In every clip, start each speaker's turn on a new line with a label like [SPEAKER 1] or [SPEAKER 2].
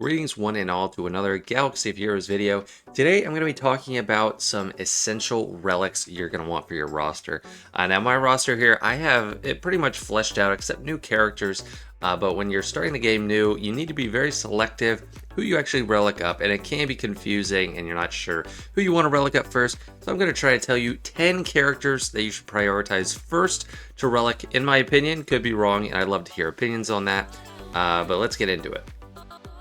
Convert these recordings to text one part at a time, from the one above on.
[SPEAKER 1] Greetings one and all to another Galaxy of Heroes video. Today I'm going to be talking about some essential relics you're going to want for your roster. Now my roster here, I have it pretty much fleshed out except new characters, but when you're starting the game new, you need to be very selective who you actually relic up, and it can be confusing and you're not sure who you want to relic up first. So I'm going to try to tell you 10 characters that you should prioritize first to relic. In my opinion, could be wrong, and I'd love to hear opinions on that, but let's get into it.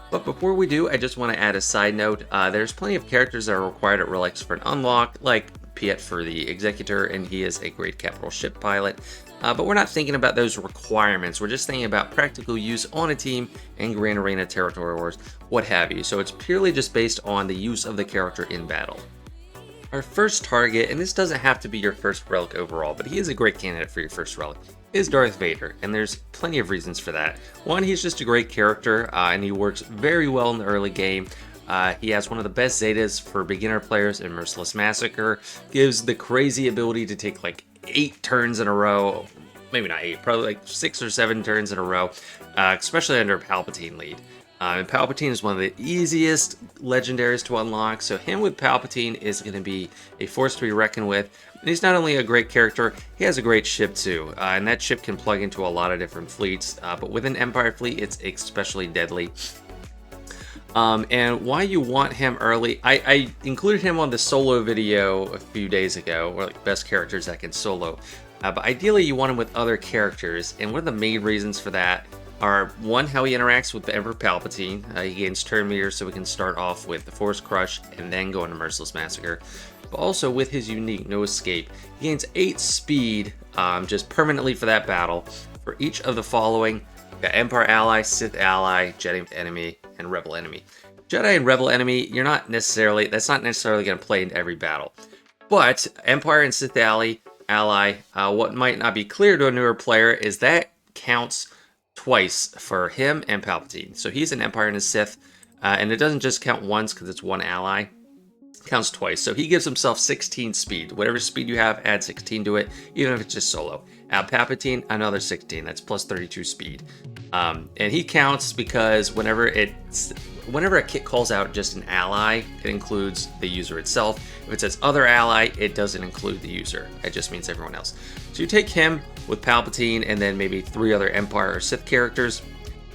[SPEAKER 1] But before we do, I just want to add a side note. There's plenty of characters that are required at Relics for an unlock, like Piet for the Executor, and he is a great capital ship pilot. But we're not thinking about those requirements. We're just thinking about practical use on a team and Grand Arena Territory Wars, what have you. So it's purely just based on the use of the character in battle. Our first target, and this doesn't have to be your first relic overall, but he is a great candidate for your first relic, is Darth Vader, and there's plenty of reasons for that. One, he's just a great character, and he works very well in the early game. He has one of the best Zetas for beginner players in Merciless Massacre, gives the crazy ability to take like 8 turns in a row, maybe not 8, probably like 6 or 7 turns in a row, especially under Palpatine lead. And Palpatine is one of the easiest legendaries to unlock, so him with Palpatine is going to be a force to be reckoned with. And he's not only a great character, he has a great ship too, and that ship can plug into a lot of different fleets, but with an Empire fleet, it's especially deadly. And why you want him early, I included him on the solo video a few days ago, or like best characters that can solo, but ideally you want him with other characters, and one of the main reasons for that are, one, how he interacts with the Emperor Palpatine. He gains turn meters, so we can start off with the Force Crush and then go into Merciless Massacre. But also with his unique No Escape, he gains 8 speed just permanently for that battle for each of the following: got Empire ally, Sith ally, Jedi enemy, and Rebel enemy. Jedi and Rebel enemy, that's not necessarily going to play into every battle. But Empire and Sith ally, what might not be clear to a newer player is that counts twice for him and Palpatine. So he's an Empire and a Sith, and it doesn't just count once because it's one ally. It counts twice. So he gives himself 16 speed. Whatever speed you have, add 16 to it, even if it's just solo. Palpatine, another 16. That's plus 32 speed. And he counts because whenever a kit calls out just an ally, it includes the user itself. If it says other ally, it doesn't include the user. It just means everyone else. So you take him with Palpatine and then maybe 3 other Empire or Sith characters.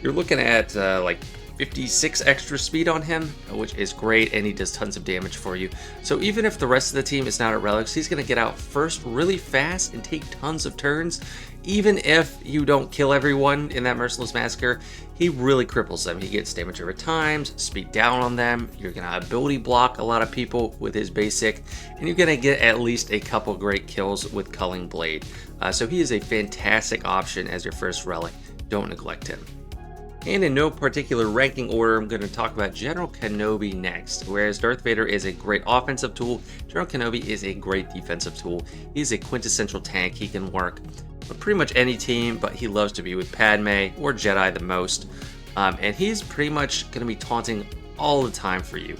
[SPEAKER 1] You're looking at like 56 extra speed on him, which is great, and he does tons of damage for you. So even if the rest of the team is not at Relics, he's going to get out first really fast and take tons of turns. Even if you don't kill everyone in that Merciless Massacre, he really cripples them. He gets damage over times, speed down on them. You're going to ability block a lot of people with his basic, and you're going to get at least a couple great kills with Culling Blade. So he is a fantastic option as your first relic. Don't neglect him. And in no particular ranking order, I'm going to talk about General Kenobi next. Whereas Darth Vader is a great offensive tool, General Kenobi is a great defensive tool. He's a quintessential tank. He can work with pretty much any team, but he loves to be with Padme or Jedi the most. And he's pretty much going to be taunting all the time for you.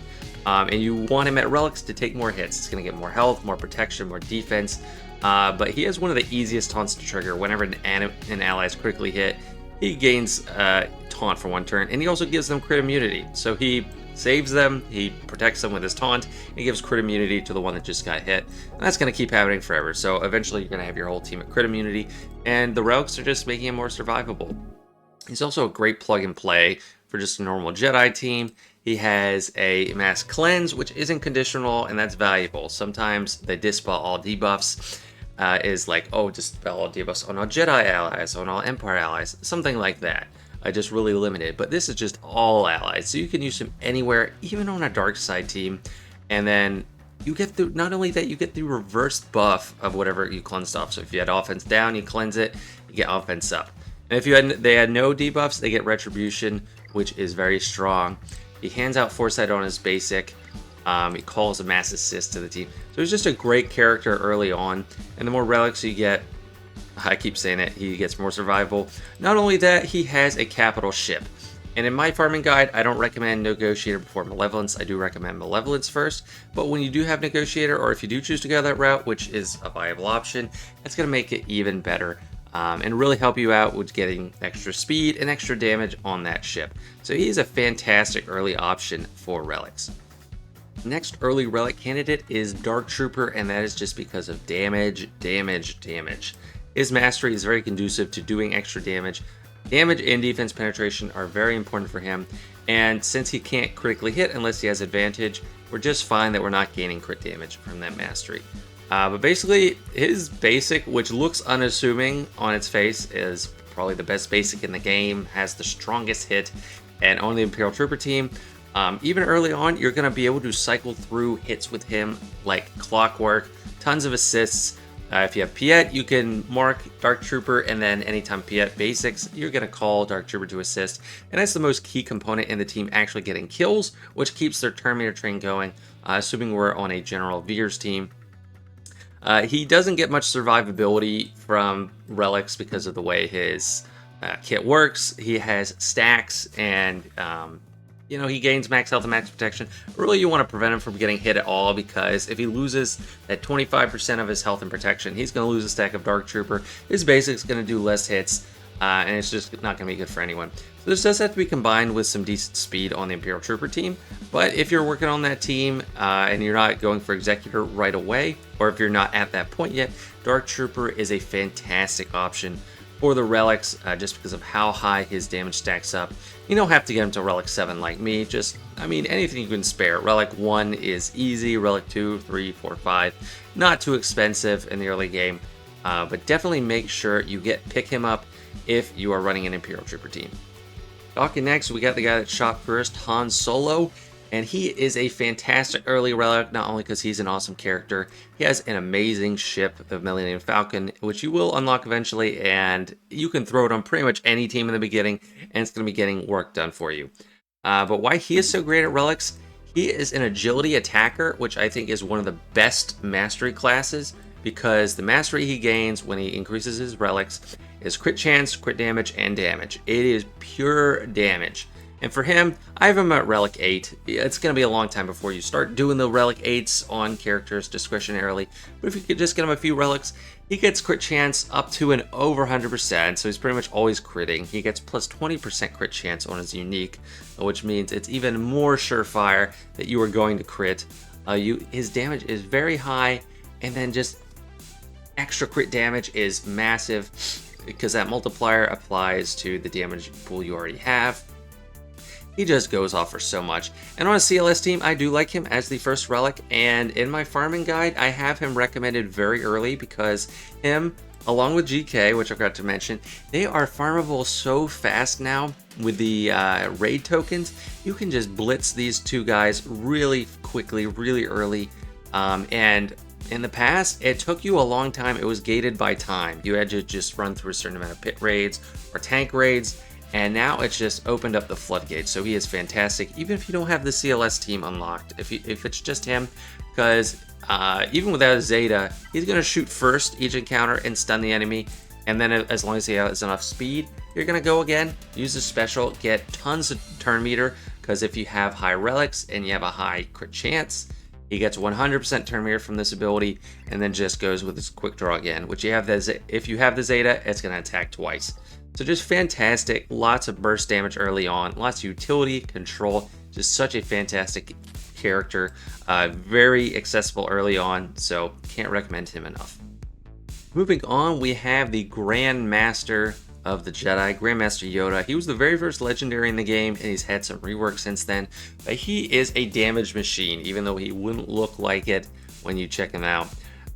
[SPEAKER 1] And you want him at Relics to take more hits. It's going to get more health, more protection, more defense. But he has one of the easiest taunts to trigger. Whenever an ally is critically hit, he gains taunt for 1 turn, and he also gives them crit immunity. So he saves them, he protects them with his taunt, and he gives crit immunity to the one that just got hit. And that's going to keep happening forever. So eventually you're going to have your whole team at crit immunity, and the relics are just making him more survivable. He's also a great plug and play for just a normal Jedi team. He has a mass cleanse, which isn't conditional, and that's valuable. Sometimes they dispel all debuffs. Is like, oh, just dispel all debuffs on all Jedi allies, on all Empire allies, something like that. Just really limited, but this is just all allies, so you can use him anywhere, even on a dark side team. And then you get through, not only that, you get the reverse buff of whatever you cleansed off. So if you had offense down, you cleanse it, you get offense up. And if they had no debuffs, they get retribution, which is very strong. He hands out foresight on his basic. He calls a mass assist to the team. So he's just a great character early on. And the more relics you get, I keep saying it, he gets more survival. Not only that, he has a capital ship. And in my farming guide, I don't recommend Negotiator before Malevolence. I do recommend Malevolence first. But when you do have Negotiator, or if you do choose to go that route, which is a viable option, that's going to make it even better. and really help you out with getting extra speed and extra damage on that ship. So he's a fantastic early option for relics. Next early relic candidate is Dark Trooper, and that is just because of damage. His mastery is very conducive to doing extra damage. Damage and defense penetration are very important for him, and since he can't critically hit unless he has advantage, we're just fine that we're not gaining crit damage from that mastery. But basically, his basic, which looks unassuming on its face, is probably the best basic in the game, has the strongest hit, and on the Imperial Trooper team, even early on, you're going to be able to cycle through hits with him like clockwork, tons of assists. If you have Piet, you can mark Dark Trooper, and then anytime Piet basics, you're going to call Dark Trooper to assist. And that's the most key component in the team actually getting kills, which keeps their turn meter train going, assuming we're on a General Veers team. He doesn't get much survivability from relics because of the way his kit works. He has stacks, and he gains max health and max protection. Really, you want to prevent him from getting hit at all, because if he loses that 25% of his health and protection, he's going to lose a stack of Dark Trooper. His basic's going to do less hits, and it's just not going to be good for anyone. So this does have to be combined with some decent speed on the Imperial Trooper team, but if you're working on that team and you're not going for Executor right away, or if you're not at that point yet, Dark Trooper is a fantastic option for the relics, just because of how high his damage stacks up. You don't have to get him to Relic 7 like me, anything you can spare. Relic 1 is easy, Relic 2, 3, 4, 5, not too expensive in the early game, but definitely make sure you pick him up if you are running an Imperial Trooper team. Talking next, we got the guy that shot first, Han Solo. And he is a fantastic early relic, not only because he's an awesome character, he has an amazing ship, the Millennium Falcon, which you will unlock eventually, and you can throw it on pretty much any team in the beginning, and it's going to be getting work done for you. But why he is so great at relics, he is an agility attacker, which I think is one of the best mastery classes, because the mastery he gains when he increases his relics is crit chance, crit damage, and damage. It is pure damage. And for him, I have him at Relic 8. It's going to be a long time before you start doing the Relic 8s on characters discretionarily. But if you could just get him a few relics, he gets crit chance up to and over 100%, so he's pretty much always critting. He gets plus 20% crit chance on his unique, which means it's even more surefire that you are going to crit. His damage is very high, and then just extra crit damage is massive, because that multiplier applies to the damage pool you already have. He just goes off for so much. And on a CLS team, I do like him as the first relic, and in my farming guide, I have him recommended very early because him, along with GK, which I forgot to mention, they are farmable so fast now with the raid tokens. You can just blitz these two guys really quickly, really early, and in the past, it took you a long time. It was gated by time. You had to just run through a certain amount of pit raids or tank raids, and now it's just opened up the floodgates. So he is fantastic, even if you don't have the CLS team unlocked. If it's just him, because even without a Zeta, he's going to shoot first each encounter and stun the enemy. And then as long as he has enough speed, you're going to go again, use the special, get tons of turn meter, because if you have high relics and you have a high crit chance, he gets 100% turn meter from this ability, and then just goes with his quick draw again, which if you have the Zeta, it's going to attack twice. So just fantastic, lots of burst damage early on, lots of utility, control, just such a fantastic character, very accessible early on, so can't recommend him enough. Moving on, we have the Grand Master of the Jedi, Grandmaster Yoda. He was the very first legendary in the game, and he's had some rework since then, but he is a damage machine, even though he wouldn't look like it when you check him out.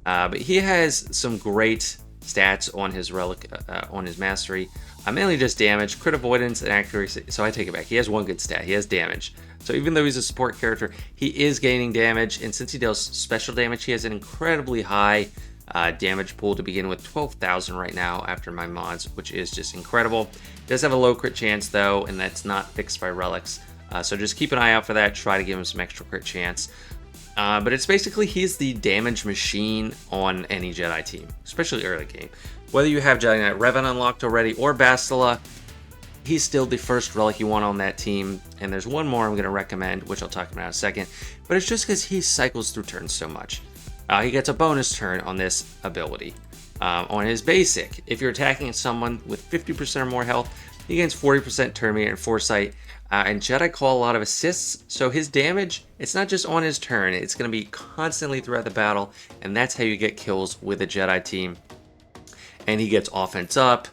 [SPEAKER 1] But he has some great stats on his relic, on his mastery. Mainly just damage, crit avoidance, and accuracy. So I take it back. He has one good stat. He has damage. So even though he's a support character, he is gaining damage, and since he deals special damage, he has an incredibly high damage pool to begin with, 12,000 right now after my mods, which is just incredible. He does have a low crit chance though, and that's not fixed by relics. So just keep an eye out for that. Try to give him some extra crit chance. But it's basically, he's the damage machine on any Jedi team, especially early game. Whether you have Jedi Knight Revan unlocked already or Bastila, he's still the first relic you want on that team. And there's one more I'm going to recommend, which I'll talk about in a second. But it's just because he cycles through turns so much. He gets a bonus turn on this ability. On his basic, if you're attacking someone with 50% or more health, he gains 40% turn meter and foresight. And Jedi call a lot of assists, so his damage, it's not just on his turn, it's going to be constantly throughout the battle, and that's how you get kills with a Jedi team. And he gets offense up,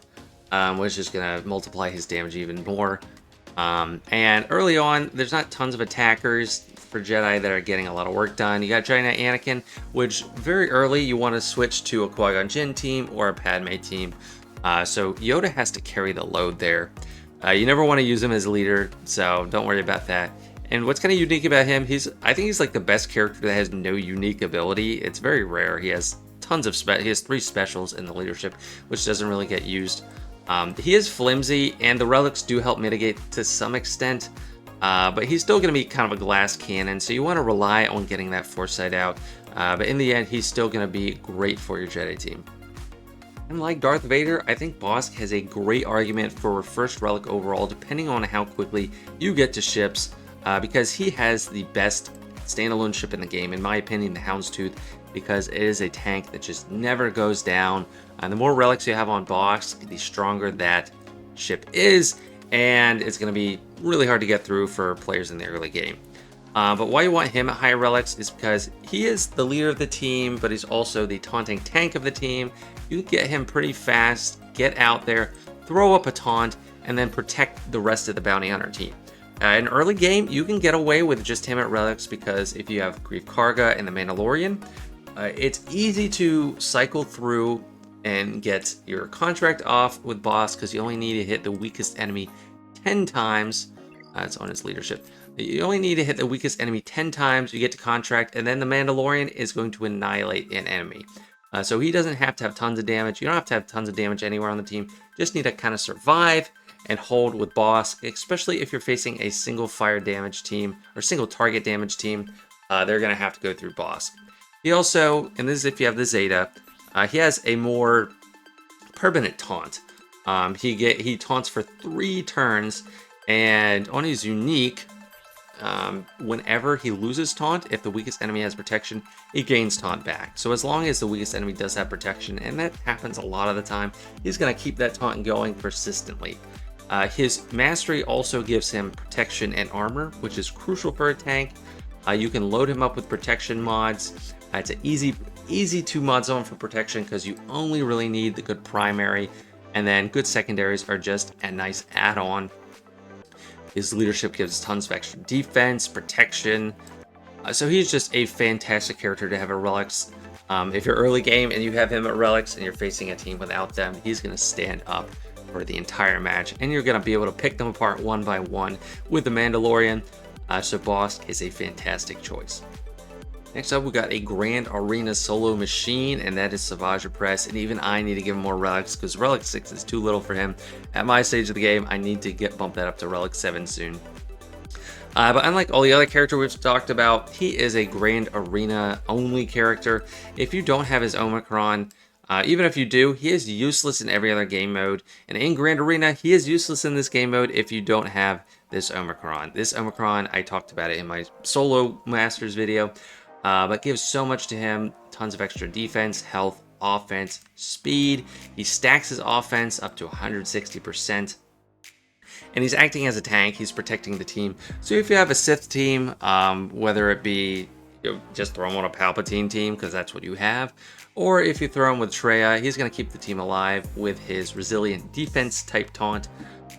[SPEAKER 1] which is going to multiply his damage even more. And early on, there's not tons of attackers for Jedi that are getting a lot of work done. You got Jedi Knight Anakin, which very early you want to switch to a Qui-Gon Jinn team or a Padme team. So Yoda has to carry the load there. You never want to use him as leader, so don't worry about that. And what's kind of unique about him, I think he's like the best character that has no unique ability. It's very rare. He has tons of he has 3 specials in the leadership, which doesn't really get used. He is flimsy, and the relics do help mitigate to some extent, but he's still going to be kind of a glass cannon, so you want to rely on getting that foresight out. But in the end, he's still going to be great for your Jedi team. And like Darth Vader, I think Bossk has a great argument for first relic overall, depending on how quickly you get to ships, because he has the best standalone ship in the game, in my opinion, the Houndstooth, because it is a tank that just never goes down. And the more relics you have on Bossk, the stronger that ship is, and it's going to be really hard to get through for players in the early game. But why you want him at higher relics is because he is the leader of the team, but he's also the taunting tank of the team. You can get him pretty fast, get out there, throw up a taunt, and then protect the rest of the bounty hunter team. In early game, you can get away with just him at relics because if you have Grief Karga and the Mandalorian, it's easy to cycle through and get your contract off with Bossk because you only need to hit the weakest enemy 10 times. It's on his leadership. You only need to hit the weakest enemy 10 times, you get to contract, and then the Mandalorian is going to annihilate an enemy. So he doesn't have to have tons of damage. You don't have to have tons of damage anywhere on the team. Just need to kind of survive and hold with Bossk, especially if you're facing a single fire damage team or single target damage team. They're going to have to go through Bossk. He also, and this is if you have the Zeta, he has a more permanent taunt. He taunts for 3 turns, and on his unique, whenever he loses taunt, if the weakest enemy has protection, he gains taunt back. So as long as the weakest enemy does have protection, and that happens a lot of the time, he's going to keep that taunt going persistently. His mastery also gives him protection and armor, which is crucial for a tank. You can load him up with protection mods. It's an easy 2 mod zone for protection because you only really need the good primary, and then good secondaries are just a nice add-on. His leadership gives tons of extra defense, protection. So he's just a fantastic character to have at relics. If you're early game and you have him at relics and you're facing a team without them, he's going to stand up for the entire match, and you're going to be able to pick them apart one by one with the Mandalorian. So Bossk is a fantastic choice. Next up, we got a Grand Arena solo machine, and that is Savage Opress. And even I need to give him more relics because Relic 6 is too little for him. At my stage of the game, I need to bump that up to Relic 7 soon. But unlike all the other characters we've talked about, he is a Grand Arena only character. If you don't have his Omicron, even if you do, he is useless in every other game mode. And in Grand Arena, he is useless in this game mode if you don't have this Omicron. This Omicron, I talked about it in my solo Masters video. But gives so much to him, tons of extra defense, health, offense, speed. He stacks his offense up to 160%. And he's acting as a tank, he's protecting the team. So if you have a Sith team, whether it be just throw him on a Palpatine team, because that's what you have, or if you throw him with Traya, he's going to keep the team alive with his resilient defense type taunt.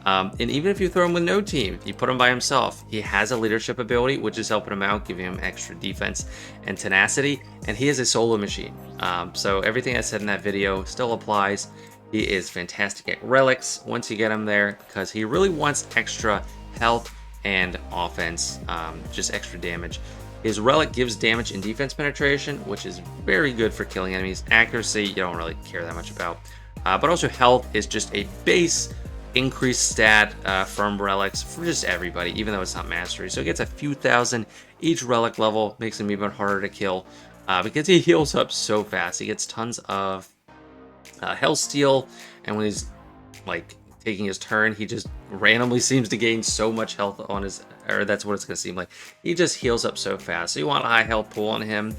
[SPEAKER 1] And even if you throw him with no team, you put him by himself, he has a leadership ability, which is helping him out, giving him extra defense and tenacity, and he is a solo machine. So everything I said in that video still applies. He is fantastic at relics once you get him there, because he really wants extra health and offense, just extra damage. His relic gives damage and defense penetration, which is very good for killing enemies. Accuracy, you don't really care that much about. But also health is just a base increased stat from relics for just everybody, even though it's not mastery. So it gets a few thousand each relic level, makes him even harder to kill because he heals up so fast. He gets tons of health steal, and when he's like taking his turn, he just randomly seems to gain so much health on his, or that's what it's going to seem like. He just heals up so fast. So you want a high health pool on him.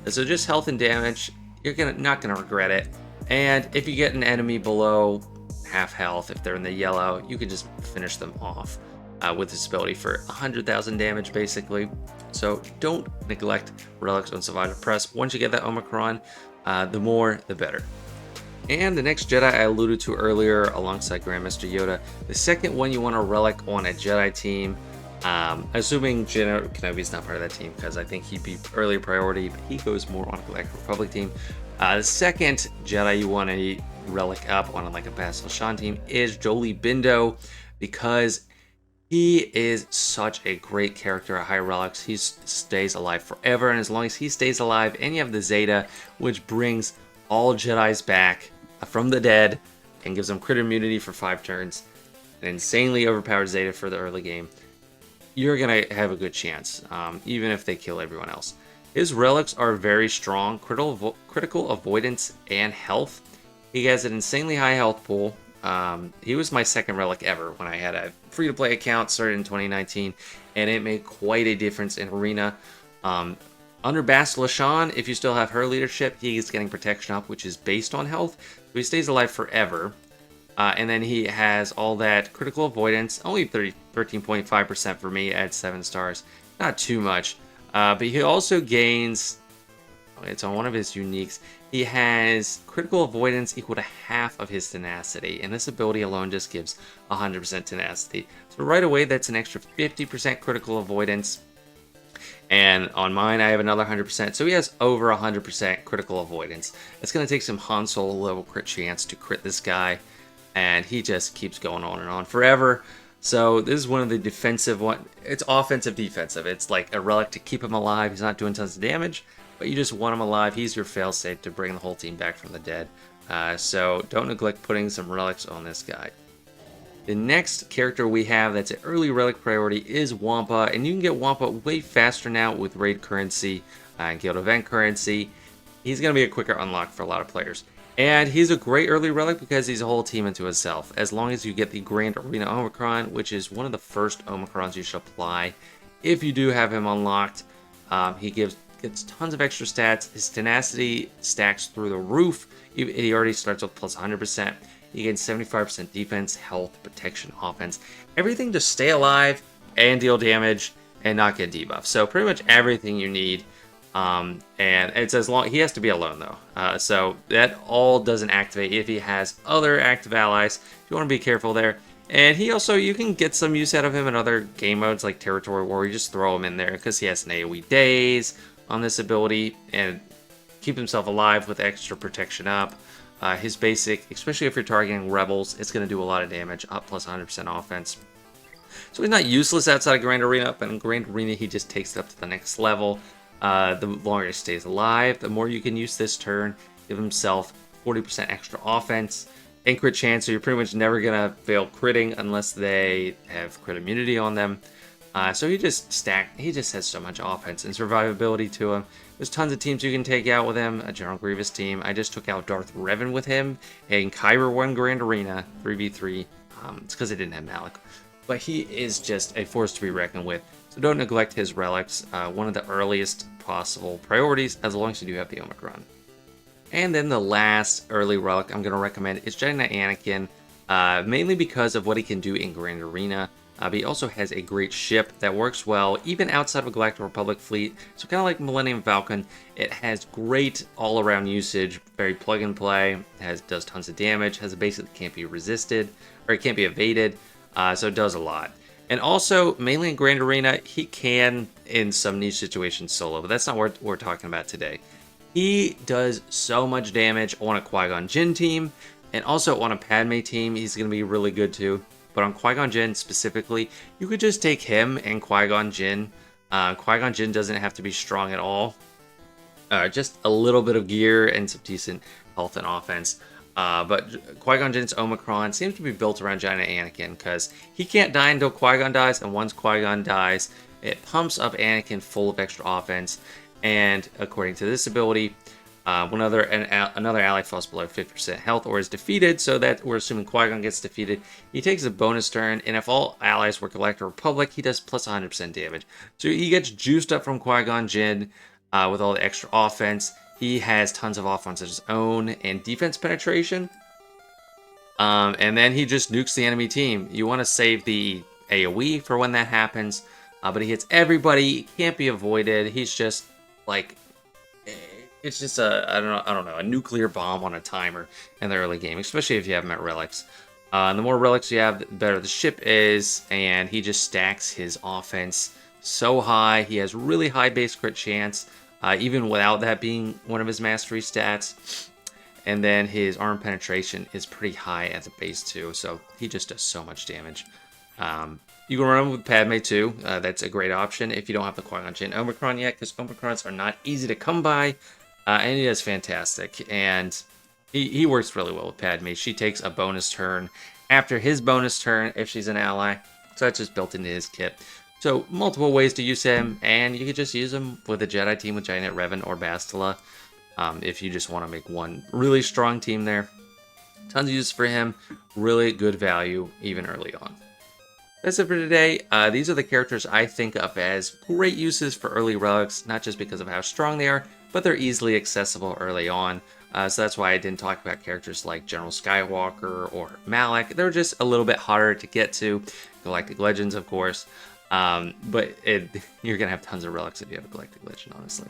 [SPEAKER 1] So just health and damage, you're not gonna regret it. And if you get an enemy below half health, if they're in the yellow, you can just finish them off with this ability for 100,000 damage, basically. So don't neglect Relics on Survivor Press. Once you get that Omicron, the more, the better. And the next Jedi I alluded to earlier alongside Grandmaster Yoda, the second one you want a Relic on a Jedi team, assuming General Kenobi's not part of that team, because I think he'd be early priority, but he goes more on a Galactic Republic team. The second Jedi you want a Relic up on like a Bastila Shan team is Jolie Bindo, because he is such a great character at high relics. He stays alive forever, and as long as he stays alive, and you have the Zeta, which brings all Jedis back from the dead and gives them crit immunity for 5 turns, an insanely overpowered Zeta for the early game, you're gonna have a good chance, even if they kill everyone else. His relics are very strong, critical avoidance and health. He has an insanely high health pool. He was my second relic ever when I had a free-to-play account, started in 2019, and it made quite a difference in Arena. Under Bastila Shan, if you still have her leadership, he's getting protection up, which is based on health, so he stays alive forever. And then he has all that critical avoidance, only 13.5% for me at 7 stars, not too much. But he also gains, it's on one of his uniques, he has critical avoidance equal to half of his tenacity, and this ability alone just gives 100% tenacity. So right away, that's an extra 50% critical avoidance. And on mine, I have another 100%, so he has over 100% critical avoidance. It's going to take some Han Solo level crit chance to crit this guy, and he just keeps going on and on forever. So this is one of the defensive one. It's offensive defensive. It's like a relic to keep him alive. He's not doing tons of damage, but you just want him alive. He's your failsafe to bring the whole team back from the dead. So don't neglect putting some relics on this guy. The next character we have that's an early relic priority is Wampa, and you can get Wampa way faster now with raid currency and guild event currency. He's going to be a quicker unlock for a lot of players. And he's a great early relic because he's a whole team into himself. As long as you get the Grand Arena Omicron, which is one of the first Omicrons you should apply. If you do have him unlocked, he gets tons of extra stats. His tenacity stacks through the roof. He already starts with plus 100%. He gains 75% defense, health, protection, offense. Everything to stay alive and deal damage and not get debuffed. So pretty much everything you need. And it's as long, he has to be alone though. So that all doesn't activate if he has other active allies. You want to be careful there. And he also, you can get some use out of him in other game modes like Territory War. You just throw him in there because he has an AoE daze on this ability and keep himself alive with extra protection up. His basic, especially if you're targeting rebels, it's going to do a lot of damage, up plus 100% offense. So he's not useless outside of Grand Arena, but in Grand Arena he just takes it up to the next level. The longer he stays alive, the more you can use this turn, give himself 40% extra offense and crit chance, so you're pretty much never going to fail critting unless they have crit immunity on them. So he just has so much offense and survivability to him. There's tons of teams you can take out with him. A General Grievous team. I just took out Darth Revan with him. And Kyber won Grand Arena 3v3. It's because I didn't have Malik. But he is just a force to be reckoned with. So don't neglect his relics. One of the earliest possible priorities, as long as you do have the Omicron. And then the last early relic I'm going to recommend is Jedi Knight Anakin. Mainly because of what he can do in Grand Arena. But he also has a great ship that works well, even outside of a Galactic Republic fleet. So kind of like Millennium Falcon, it has great all-around usage, very plug-and-play, does tons of damage, has a base that can't be resisted, or it can't be evaded, so it does a lot. And also, mainly in Grand Arena, he can, in some niche situations, solo, but that's not what we're talking about today. He does so much damage on a Qui-Gon Jinn team, and also on a Padme team, he's going to be really good too. But on Qui-Gon Jinn specifically, you could just take him and Qui-Gon Jinn. Qui-Gon Jinn doesn't have to be strong at all. Just a little bit of gear and some decent health and offense. But Qui-Gon Jinn's Omicron seems to be built around Jedi Anakin because he can't die until Qui-Gon dies, and once Qui-Gon dies, it pumps up Anakin full of extra offense. And according to this ability, another ally falls below 50% health or is defeated, so that we're assuming Qui-Gon gets defeated. He takes a bonus turn, and if all allies were Galactic Republic, he does plus 100% damage. So he gets juiced up from Qui-Gon Jinn with all the extra offense. he has tons of offense of his own and defense penetration. And then he just nukes the enemy team. You want to save the AoE for when that happens, but he hits everybody. He can't be avoided. He's just like, it's just I don't know, a nuclear bomb on a timer in the early game, especially if you have him at relics. And the more relics you have, the better the ship is, and he just stacks his offense so high. He has really high base crit chance, even without that being one of his mastery stats. And then his arm penetration is pretty high at the base too, so he just does so much damage. You can run him with Padme too. That's a great option if you don't have the Qui-Gon Jinn Omicron yet, because Omicrons are not easy to come by, and he does fantastic. And he works really well with Padme. She takes a bonus turn after his bonus turn if she's an ally, so that's just built into his kit. So multiple ways to use him, and you could just use him with a Jedi team with Giant Revan or Bastila. If you just want to make one really strong team there. Tons of use for him. Really good value, even early on. That's it for today. These are the characters I think of as great uses for early relics, not just because of how strong they are, but they're easily accessible early on. So that's why I didn't talk about characters like General Skywalker or Malak. They're just a little bit harder to get to. Galactic Legends, of course. But you're going to have tons of relics if you have a Galactic Legend, honestly.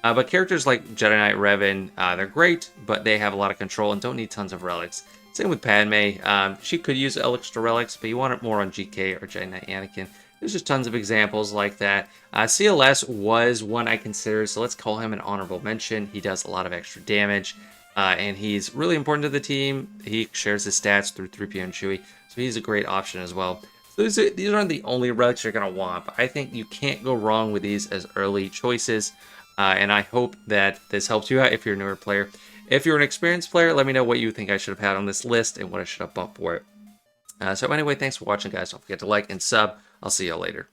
[SPEAKER 1] But characters like Jedi Knight Revan, they're great, but they have a lot of control and don't need tons of relics. Same with Padme. She could use extra relics, but you want it more on GK or Jedi Knight Anakin. There's just tons of examples like that. CLS was one I considered, so let's call him an honorable mention. He does a lot of extra damage, and he's really important to the team. He shares his stats through 3PO and Chewie, so he's a great option as well. So these aren't the only relics you're going to want, but I think you can't go wrong with these as early choices. And I hope that this helps you out if you're a newer player. If you're an experienced player, let me know what you think I should have had on this list and what I should have bumped for it. So anyway, thanks for watching, guys. Don't forget to like and sub. I'll see y'all later.